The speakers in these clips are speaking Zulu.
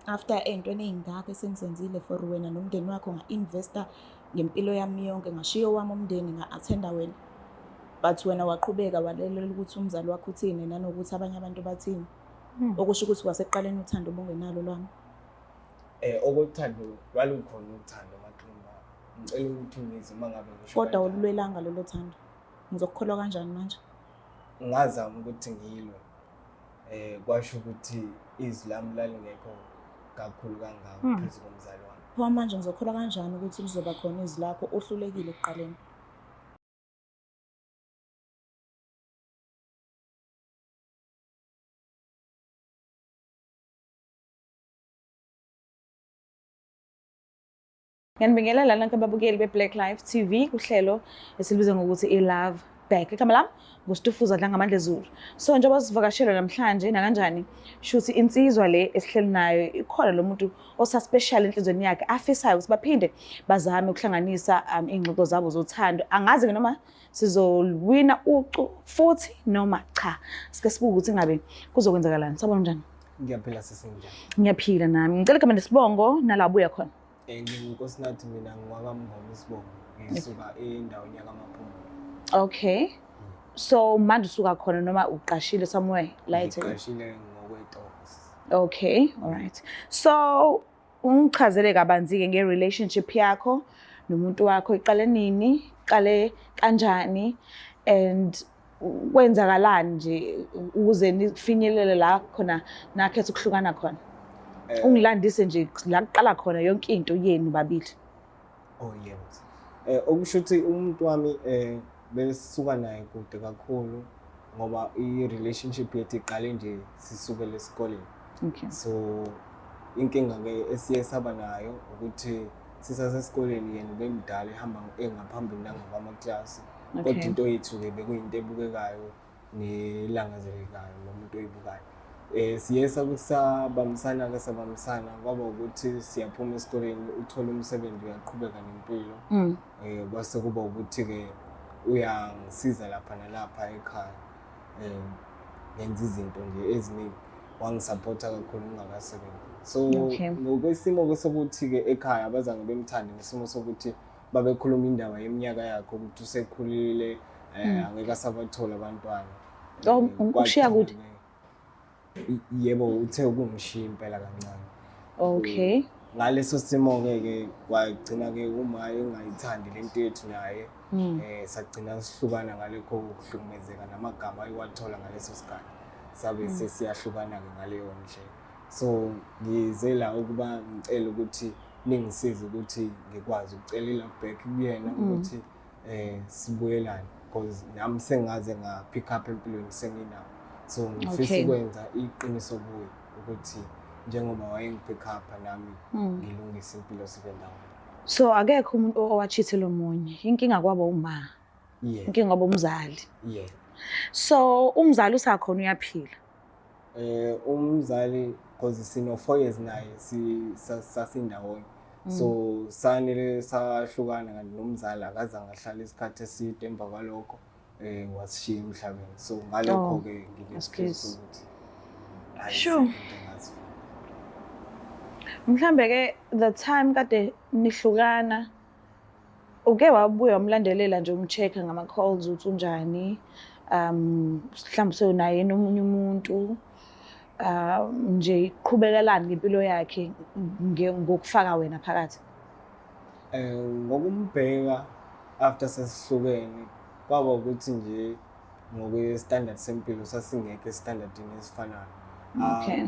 after ey'ntweni ey'ngaka esengizenzile for wena nomndeni wakho nga-investa ngempilo yami yonke, ngashiya owami umndeni, nga-athenda wena, but wena waqhubeka walelela ukuthi umzali wakho uthini nanokuthi abanye abantu bathini. Okusho ukuthi wasekuqaleni uthando obungenalo lwami. Okothando lwalukhona uthando Maximba. Ngicela ukuthi ungizwe uma ngabe ngisho. Kodwa ulwelanga lolo thando. Ngizokukholwa kanjani manje? Ngazama ukuthi ngilwe. Kwasho ukuthi izwi lami lalingekho kakhulu kangako phezu komzali wami. Pho manje ngizokholwa kanjani ukuthi kuzoba khona izwi lakho ohlulekile ekuqaleni? Ngiyanibingelela lonke ababukeli be-Black Life TV kuhlelo esilibiza ngokuthi i-Love Back. Igama lami nguStufuza Dlangamandla Zulu. So njengoba sivakashela namhlanje nakanjani, shuthi insizwa le esihleli nayo ikhona lo muntu osaspecial enhlizweni yakhe afisayo ukuthi baphinde bazame ukuhlanganisa ingxoxo zabo zothando. Angazi noma sizowina ucu futhi noma cha. Sike sibuke ukuthi ngabe kuzokwenzakalani. Sabona njani? Ngiyaphila sesinjani. Ngiyaphila nami. Ngicela igama nesibongo nala ubuya khona. Ngingukosinathi mina ngwakamngoma isibongo. Ngisuka endaweni yaKaMaphumo. Okay. So manje usuka khona noma uqashile somewhere la eThekwini? Uqashile ngokwetofisi. Okay, all right. So ungichazele kabanzi ke nge-relationship yakho nomuntu wakho iqale nini, iqale kanjani and kwenzakalani nje ukuze nifinyelele la khona nakhetha ukuhlukana khona. Ungilandise nje la kuqala khona yonke into yenu babili. Oh yebo. Okusho ukuthi umuntu wami besisuka naye kude kakhulu ngoba i-relationship yethu iqale nje sisukela esikoleni. Okay. So inkinga ke esiye saba nayo ukuthi sisasesikoleni yena bemdala ehamba engaphambili nangokwamaklasi. Kodwa into yethu ke bekuyinto ebukekayo nelangazelekayo nomuntu oyibukayo. Siyesa kusabamsana ke sabamsana kwaba ukuthi siyaphuma esikoleni uthola umsebenzi uyaqhubeka nempilo. Kwase kuba ukuthi ke uyangisiza lapha nalapha ekhaya. Ngenza izinto nje eziningi wangisupporta kakhulu ngingakasebenzi. So ngokwesimo ke sokuthi ke ekhaya abazange bemthande ngesimo sokuthi babekhuluma indaba yeminyaka yakhe ukuthi usekhulile angeke asabathola abantwana. Ukushiya kude? Yebo uthe ukungishiya impela kancane. Okay. Ngaleso simo ke kwagcina ke uma engayithandi lento yethu naye sagcina sihlukana ngalekho ukuhlukumezeka namagama ayiwathola ngaleso sikhathi. Sabe sesiyahlukana ke ngaleyo ndlela. So ngize la ukuba ngicela ukuthi ningisize ukuthi ngikwazi ukucela i-love back kuyena ukuthi sibuyelane because nami sengaze nga pick up empilweni senginawo. So ngifisa ukwenza iqiniso kuye ukuthi njengoba wayengipick up nami ngilungise impilo sibe ndawonye. So akekho umuntu owachithela omunye. Inkinga kwabo uma. Yeah. Inkinga kwabo umzali. Yeah. So umzali usakhona uyaphila. Umzali because sino 4 years naye sasindawonye. So sanele sahlukana kanti nomzali akazange ahlala isikhathi eside emva kwalokho wasishiya emhlabeni. So ngalokho ke ngikufisa ukuthi sure. Mhlambe ke the time kade nihlukana uke wabuya umlandelela nje umcheck ngama calls uthi unjani, mhlawumbe senaye nomunye umuntu nje iqhubekelana ngempilo yakhe ngokufaka wena phakathi. Ngokumbheka after sesihlukene kwaba ukuthi nje ngokwe standard sempilo sasingeke standardini esifanayo.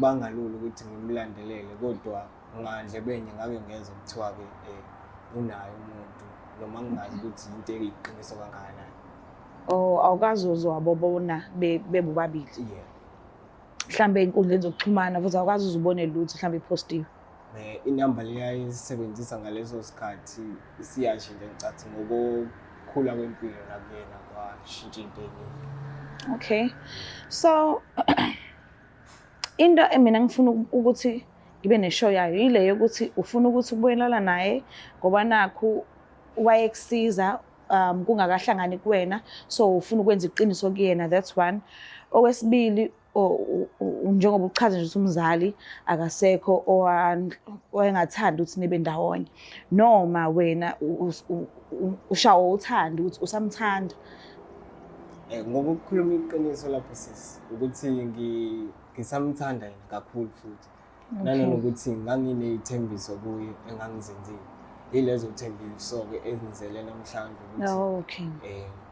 Bangalula ukuthi ngimlandelele kodwa ngandlebenye ngake ngezwe kuthiwa ke unayo umuntu noma ngingazi ukuthi into eyiqiniso kangakanani. Awukazozwa bona bebobabili. Yeah. Mhlambe inkundleni zokuxhumana futhi awukazi uzubone lutho mhlambe ipostiwe. Inamba leyayisebenzisa ngaleso sikhathi siyashintsha ngicathi ngokukhula kwempilo nakuyena kwashintsha into eningi. Okay. So into mina ngifuna ukuthi ngibe neshow yayo ile yokuthi ufuna ukuthi ubuyelana naye ngoba nakho wayekusiza kungakahlangani kuwena so ufuna ukwenza iqiniso kuyena, that's one. Okwesibili njengoba uchaza nje ukuthi umzali akasekho owayengathanda ukuthi nibe ndawonye, noma wena ushawa uthanda ukuthi usamthanda? Ngokukhuluma iqiniso lapho sisi ukuthi ngisamthanda yena kakhulu futhi nanokuthi nganginey'thembiso kuye engangizenzile. Yilezo thembiso-ke ezenzele namhlanje ukuthi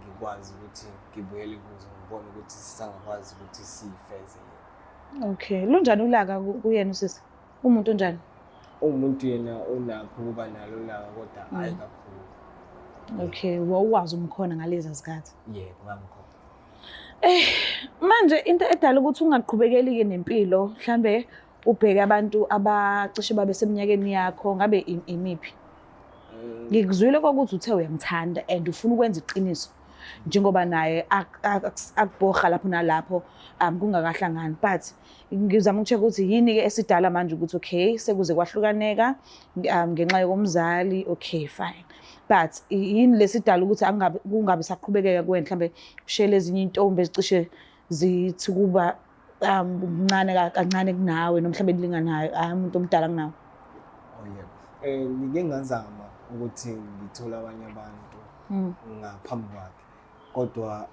ngikwazi ukuthi ngibuyele kuzo ngibone ukuthi sisangakwazi ukuthi siyifeze yena. Okay, lunjani ulaka kuyena usisi? Umuntu onjani? Umuntu yena onakho ukuba nalo ulaka kodwa hayi kakhulu. Okay, wawuwazi umkhona ngalezi zikhathi? Yebo, ngamkhona. Manje into edala ukuthi ungaqhubekeli-ke nempilo, mhlambe ubheke abantu abacishe babe seminyakeni yakho, ngabe imiphi? Ngikuzwile kokuthi uthe uyamthanda and ufuna ukwenza iqiniso njengoba naye akubhoga lapho nalapho kungakahlangani, but ngizama ukucheck ukuthi yini-ke esidala manje ukuthi okay sekuze kwahlukaneka ngenxa yokomzali. Okay, fine, but yini lesidala ukuthi kungabe saqhubekeka kuwena, mhlambe ushele ezinye intombi ezicishe zithi kuba mncane kancane kunawe noma mhlambe nilinganayo, umuntu omdala kunawe? Yebo, ngike ngazama ukuthi ngithole abanye abantu ngaphambi kwakhe, kodwa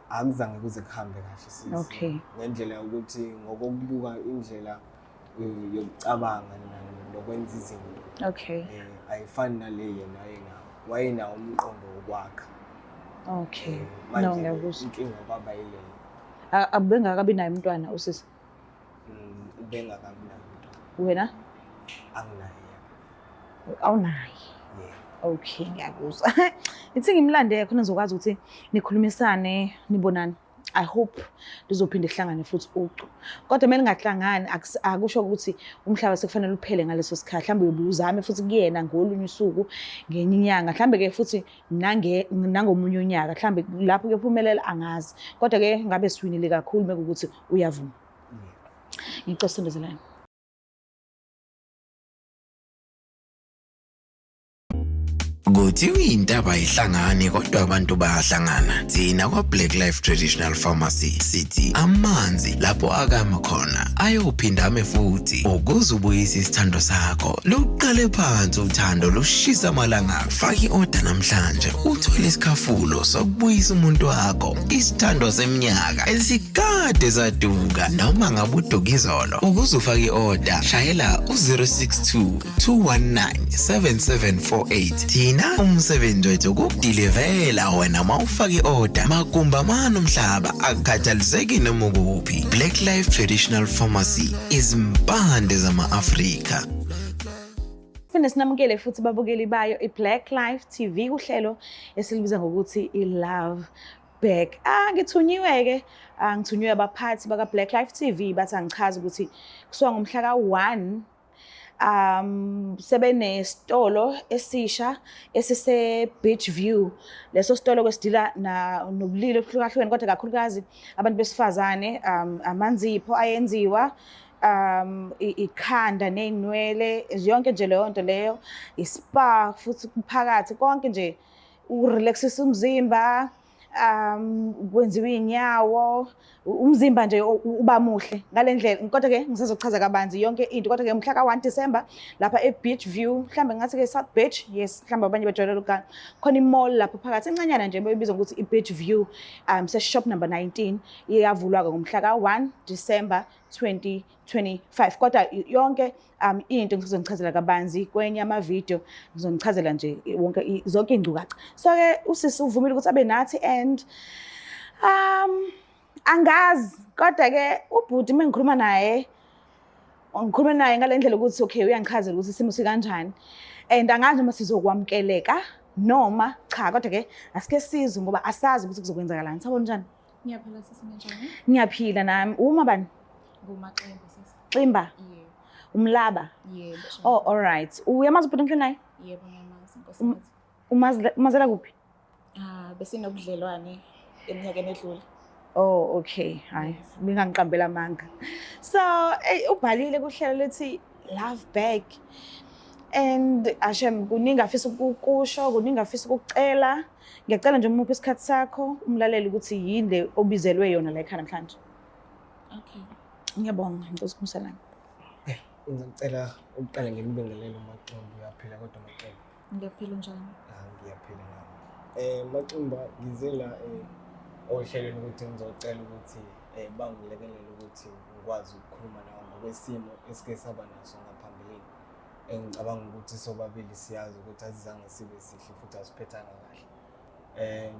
akuzange kuze kuhambe kahle sisi. Okay. Ngendlela yokuthi ngokubuka indlela yokucabanga nokwenza izinto. Okay. Ayifani nale yena wayenawo umqondo wokwakha. Okay. No, ngiyakuzwa. Inkinga kwaba yileyo. Abengakabi naye umntwana usisi? Ubengakabi naye umntwana. Wena? Anginaye. Awunaye? Okay, ngiyakuzwa. Ithi ngimlande khona ngizokwazi ukuthi nikhulumisane nibonane. I hope lizophinde lihlangane futhi uqo. Kodwa uma lingahlangani akusho ukuthi umhlaba sekufanele uphele ngaleso sikhathi. Mhlawumbe uyobe uzame futhi kuyena ngolunye usuku ngenye inyanga. Mhlawumbe ke futhi nangomunye unyaka. Mhlawumbe lapho kuyophumelela angazi. Kodwa ke ngabe siwinile kakhulu mekuthi uyavuma. Ngicosondezelana. Kuthiwa intaba ayihlangani kodwa abantu bayahlangana. Thina kwa Black Life Traditional Pharmacy sithi amanzi lapho akama khona ayophinda ame futhi ukuze ubuyise isithando sakho. Luqale phansi uthando lushisa amalanga. Faka i-order namhlanje uthole isikhafulo sokubuyisa umuntu wakho, isithando seminyaka esikade saduka. Noma ngabe udukizolo ukuze ufake i-order shayela u-062 219 7748. Thina umsebenzi wethu ukudilivela wena mawufaka i-order makumba mano umhlaba akukhathaliseki noma ukuphi. Black Life Traditional Pharmacy izimpande zama-Afrika. Sifune sinamukele futhi babukeli bayo iBlack Life TV uhlelo esilibiza ngokuthi iLove Back. Ngithunyiwe-ke ngithunyiwe abaphathi baka Black Life TV bathi angichaza ukuthi kusuka ngomhla ka-1 sebenesitolo esisha esise Beach View. Leso sitolo kwesidila nobulili obhlukahlukene kodwa kakhulukazi abantu besifazane, amanzipho ayenziwa, ikhanda nezinwele, yonke nje leyo nto leyo, ispa futhi phakathi konke nje urelaxisa umzimba, kwenziwa inyawo, umzimba nje uba muhle ngalendlela. Kodwa ke ngisazochaza kabanzi yonke into. Kodwa ke mhla ka-1 December lapha eBeach View, mhlambe ngathi ke South Beach, yes, mhlambe abanye bajwayele ukugana, khona i-mall lapho phakathi encanyana nje ebizwa ngokuthi iBeach View, shop number 19, iyavulwa ngomhla ka-1 December 2025. Kodwa yonke into ngizonichazela kabanzi kwenye ama-video, ngizonichazela nje wonke zonke ingcukacha. So ke usisi uvumile ukuthi abe nathi and angazi kodwa ke ubhuti mengikhuluma naye ngale ndlela ukuthi okay uyangichazela ukuthi isimo sikanjani and angazi noma sizokwamukeleka noma cha. Kodwa ke asike sizwe ngoba asazi ukuthi kuzokwenzakalani. Sawubona njani? Ngiyaphila sisi, njani? Ngiyaphila nami. Uma bani? NguMaximba sisi. Ximba? Yebo. Umlaba? Yebo. Oh, all right. Uyamazi ubhuti omhlala naye? Yebo ngiyamazi Nkosi. Umazela kuphi? Besinobudlelwane eminyakeni edlule. Oh, okay. Hayi, ngingangiqambela amanga. So, ubhalile kuhlelo lethi Love Back. And Ashem kuningi afisa ukukusho, kuningi afisa ukucela. Ngiyacela nje umuphi isikhathi sakho umlaleli ukuthi yini le obizelwe yona la ekhaya namhlanje. Okay. Ngiyabonga Nkosi Khumshelane. Ngicela uqale ngemibingelelo Maqembu, uyaphila kodwa Maqembu? Ngiyaphila njani? Ngiyaphila nami. Maqembu ngize la ohlelweni ukuthi ngizocela ukuthi bangilekelele ukuthi ngikwazi ukukhuluma nawo ngokwesimo esike saba naso ngaphambilini. Ngicabanga ukuthi sobabili siyazi ukuthi asizange sibe sihle futhi asiphethanga kahle.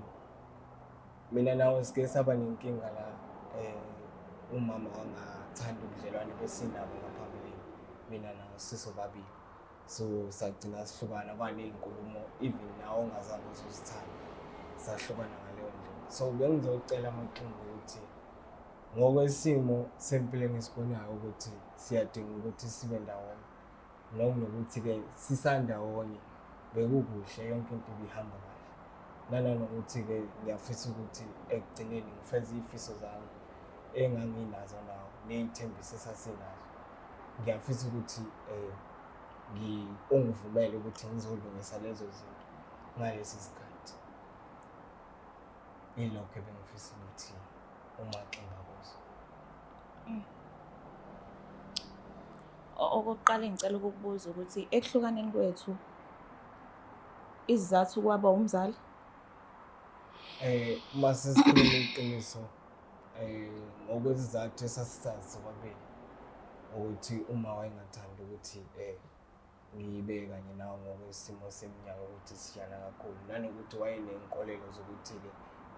Mina nawe sike saba nenkinga la umama wangathanda ubudlelwane besinabo ngaphambilini, mina nawe sisobabili. So sagcina sihlukana kwaneyinkulumo even nawe ongazange uzosithanda, sahlukana ngaleyo ndlela. So bengizocela Maqembu ukuthi ngokwesimo sempilo engisibonayo ukuthi siyadinga ukuthi sibe ndawonye, nokuthi-ke sisandawonye bekukuhle, yonke into ibihamba kahle. Nanokuthi-ke ngiyafisa ukuthi ekugcineni ngifeze izifiso zami enganginazo nawo ney'thembiso esasinazo. Ngiyafisa ukuthi ungivumele ukuthi ngizolungisa lezo zinto ngalesi sikhathi. Ilokho ebengifisa ukuthi uMaqembu akuzwe. Okokuqala ngicela ukukubuza ukuthi ekuhlukaneni kwethu isizathu kwaba umzali? Uma sesikhuluma iqiniso, ngokwesizathu esasisazi sobabili ukuthi uma wayengathandi ukuthi ngibe kanye nawe ngokwesimo seminyaka ukuthi sishana kakhulu, nanokuthi wayeney'nkolelo zokuthi-ke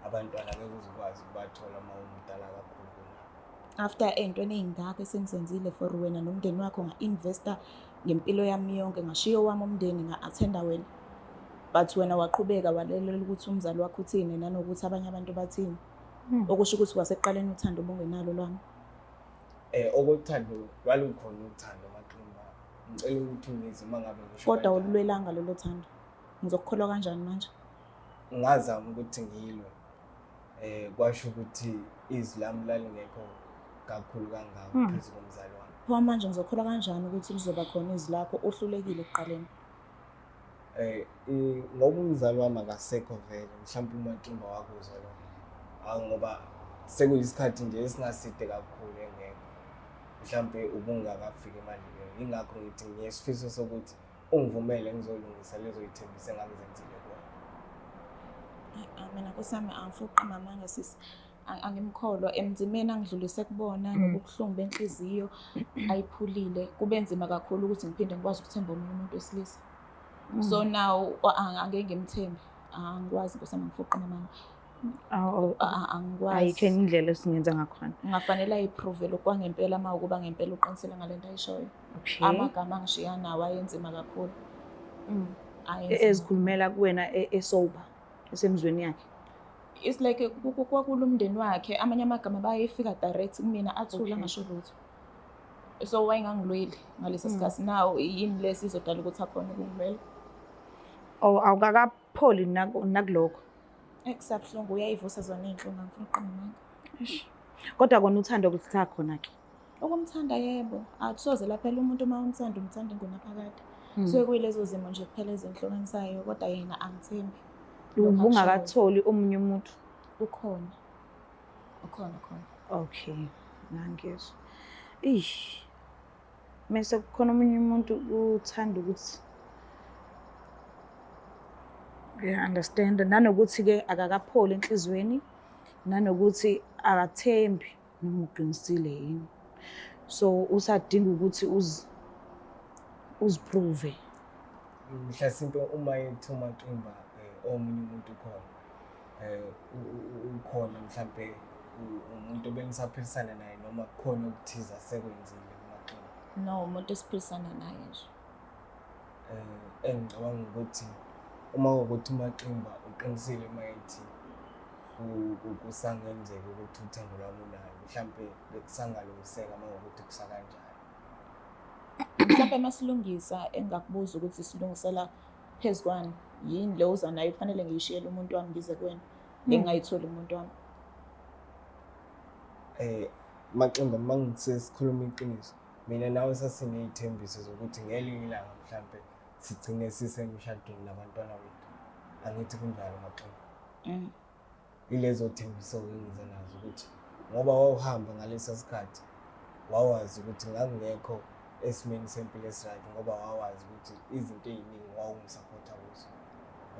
abantwana ngeke uzukwazi ukubathola uma umdala kakhulu kunayo. After ey'ntweni ey'ngaka esengizenzile for wena nomndeni wakho, nga-investa ngempilo yami yonke, ngashiya owami umndeni, nga-athenda wena, but wena waqhubeka walelela ukuthi umzali wakho uthini nanokuthi abanye abantu bathini, okusho ukuthi wasekuqaleni uthando obungenalo lwami. Okothando lwalukhona uthando Maqembu. Ngicela ukuthi ungizwe uma ngabe ngisho Kodwa kanjalo. olulwelanga lolo thando. Ngizokukholwa kanjani manje? Ngazama ukuthi ngilwe, kwasho ukuthi izwi lami lalingekho kakhulu kangako phezu komzali wami. Pho manje ngizokholwa kanjani ukuthi lizoba khona izwi lakho ohlulekile ekuqaleni? Ngoba umzali wami akasekho vele, mhlawumbe uMaqembu wakuzwa lokho. Ngoba sekuyisikhathi nje esingaside kakhulu engekho, mhlawumbe ubungakafiki emalini. Yingakho ngithi ngiyesifiso sokuthi ungivumele ngizolungisa lezo y'thembiso engangizenzile kuwena. Mina Nkosami angifuni ukuqamba amanga sisi, angimkholwa emzimeni angidlulise kubona nobuhlungu benhliziyo ayiphulile. Kube nzima kakhulu ukuthi ngiphinde ngikwazi ukuthemba omunye umuntu wesilisa. So now angeke ngimthembe, angikwazi Nkosami, angifuni ukuqamba amanga. Angikwazi. Ayikho enye indlela esingenza ngakhona. Ngafanele ayiprove lokhu kwangempela uma ukuba ngempela uqinisele ngale nto ayishoyo. Okay. Amagama angishiya nawo ayenzima kakhulu. Ezikhulumela kuwena esoba esemzweni yakhe. It's like kwakulo umndeni wakhe, amanye amagama bayefika direct kumina athula ngasho lutho. So wayengangilweli ngalesi sikhathi, now yini lesi izodala ukuthi akhona ukungilwela. Awukakapholi nakulokho. Ekusabuhlungu uyayivusa zona iy'nhlungu, angifuni ukuqamba amanga. Kodwa kona uthando kusakhona-ke. Ukumthanda yebo, akusoze laphela umuntu uma umthanda ingunaphakade. Suke kuyilezo zimo nje kuphela ezinhlukanisayo, kodwa yena angithembi. Ubungakatholi omunye umuntu. Ukhona. Okay, ngangizwa. Mase kukhona omunye umuntu uthanda ukuthi understand, nanokuthi-ke akakapholi enhlizweni, nanokuthi akathembi noma uqinisile yini. So usadinga ukuthi uziprove. Mhlasimpe uma ethi uMaqembu omunye umuntu ukhona mhlampe umuntu ebenisaphilisana naye noma kukhona okuthize asekwenzile uMaqembu. No, umuntu esiphilisana naye nje. Engicabanga ukuthi uma ukuthi uMaqembu uqinisile uma ethi kusangenzeka ukuthi uthando lwami unayo, mhlampe bekusangalungiseka uma ukuthi kusakanjani. Mhlawumbe masilungisa engakubuza ukuthi silungisela phezu kwani, yini le uza nayo kufanele ngiyishiyele umuntu wami ngize kuwena engingayitholi umuntu wami. Maqembu mangisikhuluma iqiniso, mina nawe sasiney'thembiso zokuthi ngelinye ilanga mhlampe sigcine sisemshadweni nabantwana bethu. Angithi kunjalo Maqembu. Ilezo thembiso engize nazo ukuthi ngoba wawuhamba ngalesa sikhathi wawazi ukuthi ngangingekho esimeni sempilo esiright ngoba wawazi ukuthi izinto ey'ningi wawungisapotha kuzo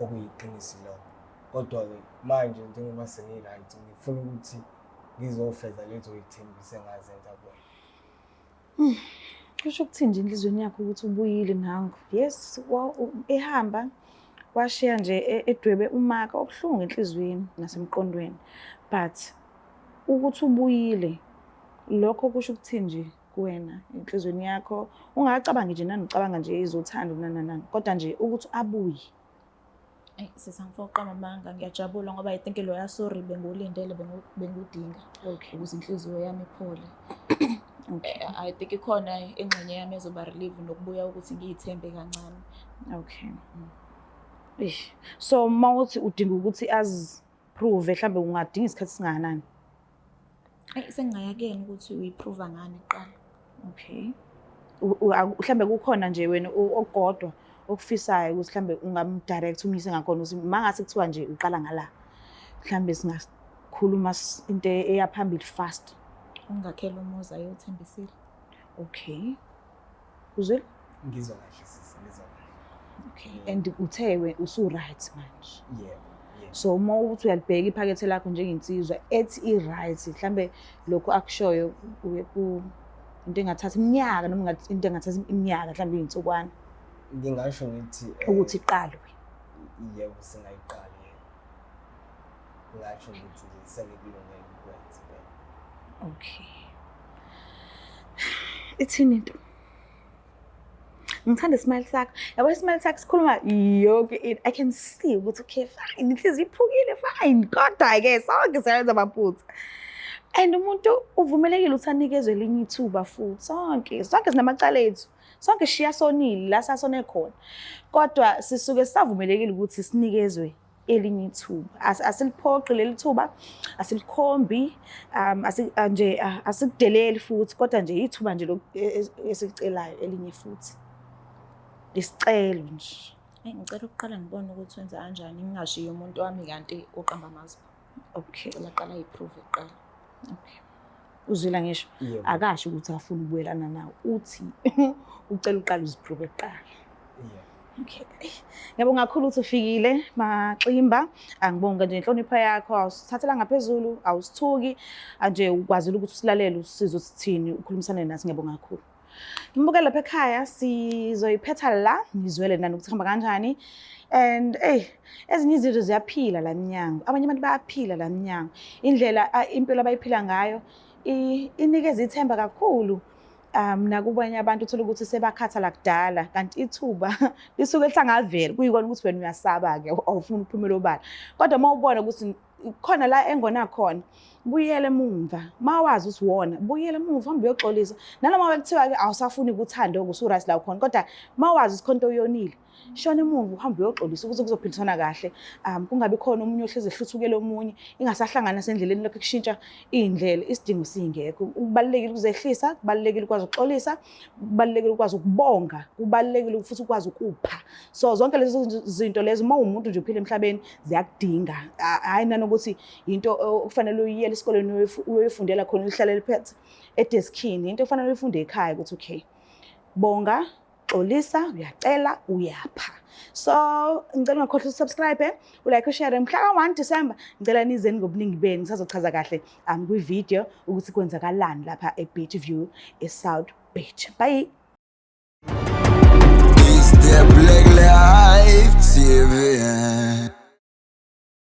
okuyiqiniso lokho. Kodwa-ke manje njengoba sengi-right ngifuna ukuthi ngizofeza lezo y'thembiso engazenza kuwena. Kusho ukuthini nje enhlizweni yakho ukuthi ubuyile nangu? Yes, ehamba washiya nje edwebe umaka obuhlungu enhlizweni nasemqondweni. But ukuthi ubuyile lokho kusho ukuthini nje kuwena enhlizweni yakho? Ungacabangi nje nanocabanga nje izothanda nananani, kodwa nje ukuthi abuye. Sisangifoqa mamanga, ngiyajabula ngoba I think loya sorry bengulindele bengudinga ukuze inhliziyo yami iphole. I think ikhona engxenye yami ezoba relieve nokubuya ukuthi ngiyithembe kancane. Okay. So mawuthi udinga ukuthi aziprove mhlambe ungadinga isikhathi singakanani? Sengingayakena ukuthi uyiprove ngani kuqala. Okay. Mhlambe kukhona nje wena okodwa okufisayo ukuthi mhlambe ungamdirect umyise ngakhona ukuthi mangase kuthiwa nje uqala ngala. Mhlambe singakhuluma into eyaphambili fast. Ungakhela umuzi ayothembisile. Okay. Uzwile? Ngizwa kahle sisi, ngizwa kahle. Okay. And uthewe usu-right manje. Yeah. So uma uthi uyalibheka iphakethe lakho njengensizwa ethi i-right mhlambe lokho akushoyo into engathatha iminyaka noma into engathatha iminyaka mhlambe iyinsukwana. Ngingasho ngithi ukuthi iqalwe. Yebo singayiqala yebo. Ngingasho ngithi sengikulungele ukwenza phela. Okay. Ithini into? Ngithanda ismile sakho. Yabo ismile sakho sikhuluma yonke into. I can see ukuthi okay fine inhliziyo iphukile fine kodwa ke sonke siyayenza amaphutha. And umuntu uvumelekile ukuthi anikezwe elinye ithuba futhi sonke sinamacala ethu. Sonke shiya sonile la sasone khona. Kodwa sisuke sisavumelekile ukuthi sinikezwe elinye ithuba. Asiliphoqi leli thuba, asilikhombi, nje asikudeleli futhi kodwa nje ithuba nje esikicelayo elinye futhi. Isicelo nje. Ngicela ukuqala ngibone ukuthi wenza kanjani ngingashiya umuntu wami kanti uqamba amazwi. Okay. Laqala iprove kuqala. Okay. Uzwila ngisho akasho ukuthi afuna ukubuyelana nawe uthi ucela uqala uziprove kuqala. Okay. Ngiyabonga kakhulu ukuthi ufikile Maximba. Angibonga nje inhlonipho yakho awusithathela ngaphezulu awusithuki nje ukwazile ukuthi usilalele usizo sithini ukhulumisane nathi ngiyabonga kakhulu. Ngibukela lapha ekhaya sizoyiphetha la ngizwele nani ukuthi hamba kanjani and ezinye izinto ziyaphila la eminyango abanye abantu bayaphila la eminyango indlela impilo abayiphila ngayo inikeza ithemba kakhulu nakubanye abantu uthola ukuthi sebakhathala kudala kanti ithuba lisuke lihlangavela kuyikona ukuthi wena uyasaba ke awufuni uphumela obala kodwa mawubona ukuthi khona la engona khona buyele emumva mawazi ukuthi wona buyele emumva hamba uyoxolisa nanoma bekuthiwa ke awusafuni ukuthanda okusurasi la khona kodwa mawazi isikhonto uyonile shona emumva uhamba uyoxolisa ukuthi kuzophindisana kahle kungabi khona umunye ohleze ehluthukele omunye ingasahlangana sendleleni lokho kushintsha indlela isidingo singekho ukubalekile ukuzehlisa kubalekile ukwazi ukuxolisa kubalekile ukwazi ukubonga kubalekile futhi ukwazi ukupha so zonke lezi zinto lezi umuntu nje uphila emhlabeni ziyakudinga hayi nanokuthi into okufanele uyiyele esikoleni uyoyifundela khona uhlale liphethe edeskini into okufanele uyifunde ekhaya ukuthi okay bonga xolisa uyacela uyapha so ngicela ungakhohlwa usubscribe ulike ushare mhla ka 1 December ngicela nizeni ngobuningi beni ngisazochaza kahle kwi video ukuthi kwenzakalani lapha eBeach View eSouth Beach bye.